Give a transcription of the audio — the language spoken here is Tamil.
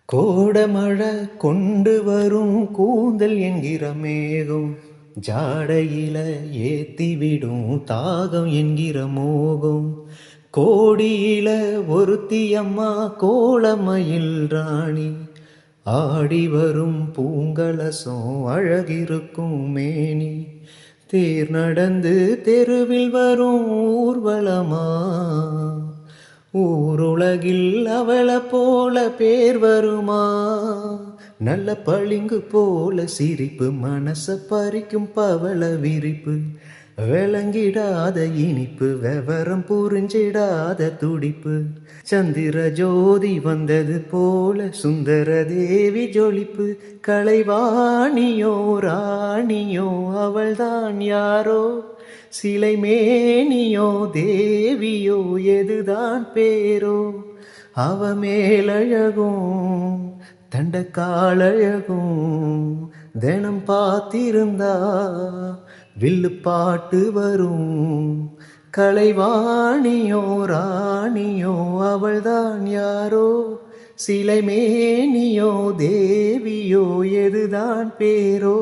கோடமழை கொண்டு வரும் கூந்தல் என்கிற மேகம், ஜாடையில ஏத்திவிடும் தாகம் என்கிற மோகம். கோடியில ஒருத்தியம்மா கோலமயில் ராணி, ஆடி வரும் பூங்கலசம் அழகிருக்கும் மேனி. தேர் நடந்து தெருவில் வரும் ஊர்வலமா, ஊருலகில் அவளை போல பேர் வருமா? நல்ல பளிங்கு போல சிரிப்பு, மனச பறிக்கும் பவள விரிப்பு. விளங்கிடாத இனிப்பு, விவரம் புரிஞ்சிடாத துடிப்பு. சந்திர ஜோதி வந்தது போல சுந்தர தேவி ஜொலிப்பு. கலைவாணியோ ராணியோ அவள்தான் யாரோ, சிலை மேனியோ தேவியோ எதுதான் பேரோ? அவ மேலழகும் தண்டக்காலழகும் தினம் பார்த்திருந்தா வில்லு பாட்டு வரும். கலைவாணியோ ராணியோ அவள்தான் யாரோ, சிலை மேனியோ தேவியோ எதுதான் பேரோ?